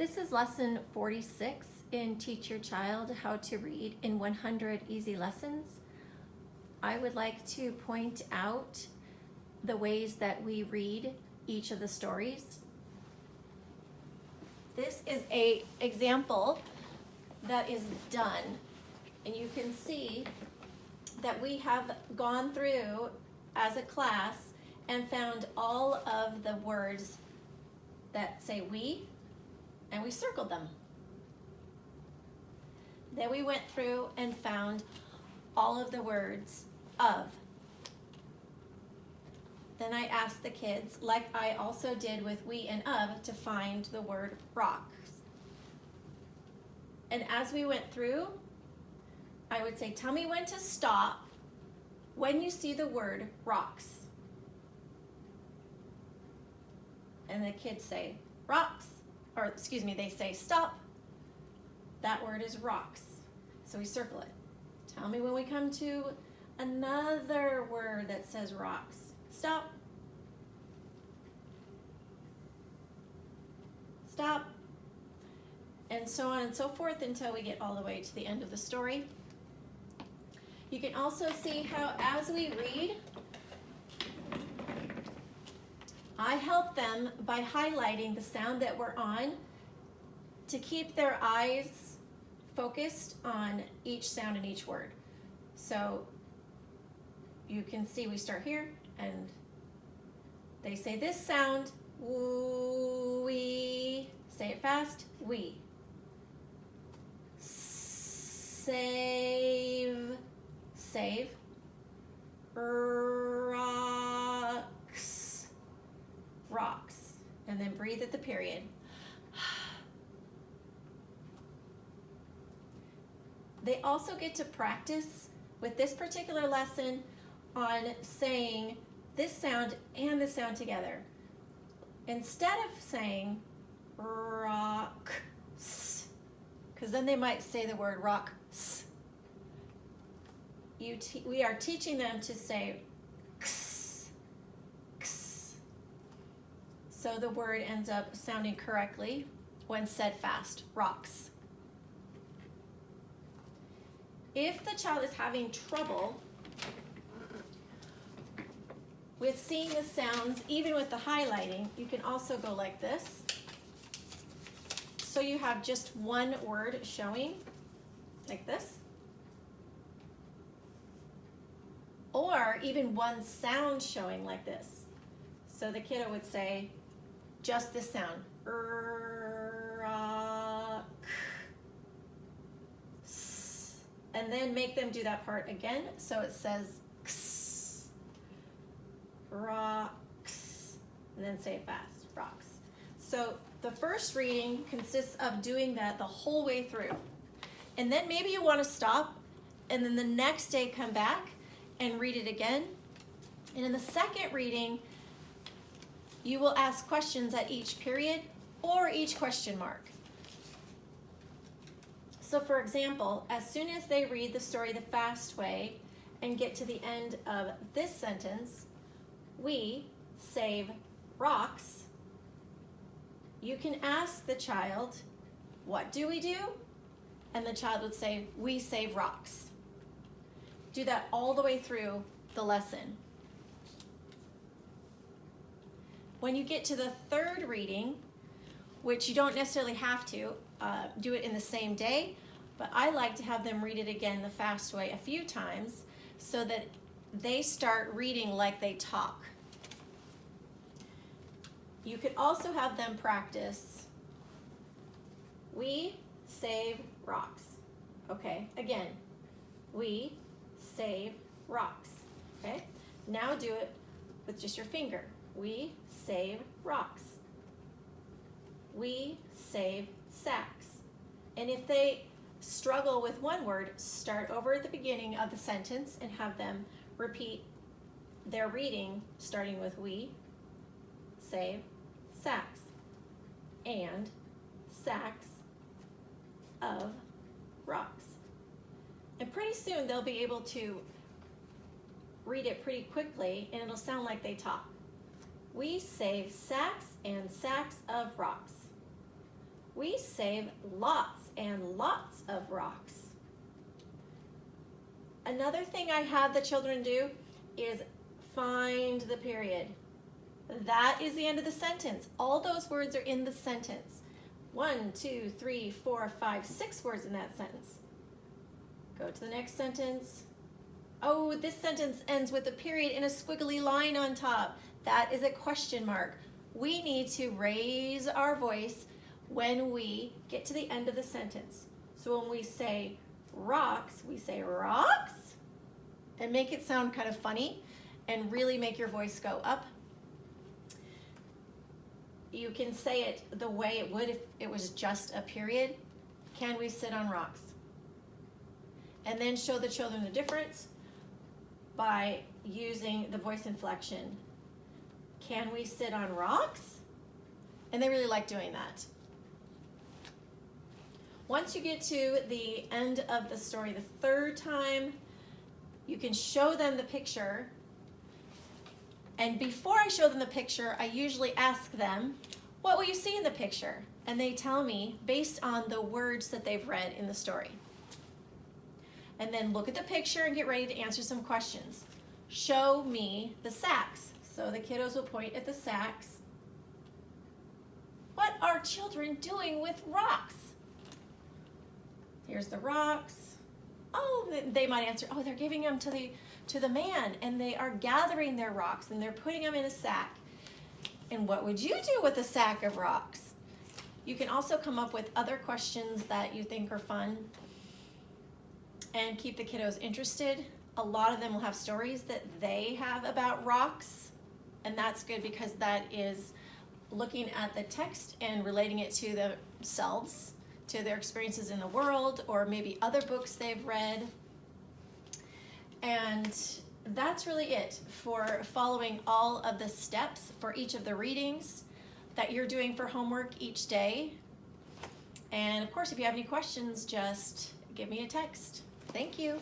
This is lesson 46 in Teach Your Child How to Read in 100 Easy Lessons. I would like to point out the ways that we read each of the stories. This is an example that is done, and you can see that we have gone through as a class and found all of the words that say we, and we circled them. Then we went through and found all of the words of. Then I asked the kids, like I also did with we and of, to find the word rocks. And as we went through, I would say, tell me when to stop when you see the word rocks. And the kids say, rocks. Or excuse me, they say stop. That word is rocks. So we circle it. Tell me when we come to another word that says rocks. Stop. Stop. And so on and so forth until we get all the way to the end of the story. You can also see how as we read, I help them by highlighting the sound that we're on to keep their eyes focused on each sound and each word. So you can see we start here and they say this sound, we, say it fast, we. Save, save, rocks, rocks, and then breathe at the period. They also get to practice with this particular lesson on saying this sound and this sound together. Instead of saying rocks, because then they might say the word rocks, we are teaching them to say ks, ks. So the word ends up sounding correctly when said fast, rocks. If the child is having trouble with seeing the sounds, even with the highlighting, you can also go like this. So you have just one word showing, like this. Or even one sound showing like this. So the kiddo would say just this sound. Rock. And then make them do that part again. So it says ks, rocks, and then say it fast, rocks. So the first reading consists of doing that the whole way through. And then maybe you want to stop and then the next day come back and read it again. And in the second reading, you will ask questions at each period or each question mark. So for example, as soon as they read the story the fast way and get to the end of this sentence, we save rocks, you can ask the child, what do we do? And the child would say, we save rocks. Do that all the way through the lesson. When you get to the third reading, which you don't necessarily have to do it in the same day, but I like to have them read it again the fast way a few times so that they start reading like they talk. You could also have them practice, we save rocks. Okay, again, we save rocks. Okay, now do it with just your finger. We save rocks. We save sacks. And if they struggle with one word, start over at the beginning of the sentence and have them repeat their reading starting with we save sacks and sacks of rocks. And pretty soon they'll be able to read it pretty quickly and it'll sound like they talk. We save sacks and sacks of rocks. We save lots and lots of rocks. Another thing I have the children do is find the period. That is the end of the sentence. All those words are in the sentence. 1, 2, 3, 4, 5, 6 words in that sentence. Go to the next sentence. Oh, this sentence ends with a period and a squiggly line on top. That is a question mark. We need to raise our voice when we get to the end of the sentence. So when we say rocks, we say rocks, and make it sound kind of funny and really make your voice go up. You can say it the way it would if it was just a period. Can we sit on rocks? And then show the children the difference by using the voice inflection. Can we sit on rocks? And they really like doing that. Once you get to the end of the story the third time, you can show them the picture. And before I show them the picture, I usually ask them, what will you see in the picture? And they tell me based on the words that they've read in the story. And then look at the picture and get ready to answer some questions. Show me the sacks. So the kiddos will point at the sacks. What are children doing with rocks? Here's the rocks. Oh, they might answer, oh, they're giving them to the man, and they are gathering their rocks and they're putting them in a sack. And what would you do with a sack of rocks? You can also come up with other questions that you think are fun and keep the kiddos interested. A lot of them will have stories that they have about rocks, and that's good because that is looking at the text and relating it to themselves, to their experiences in the world, or maybe other books they've read. And that's really it for following all of the steps for each of the readings that you're doing for homework each day. And of course, if you have any questions, just give me a text. Thank you.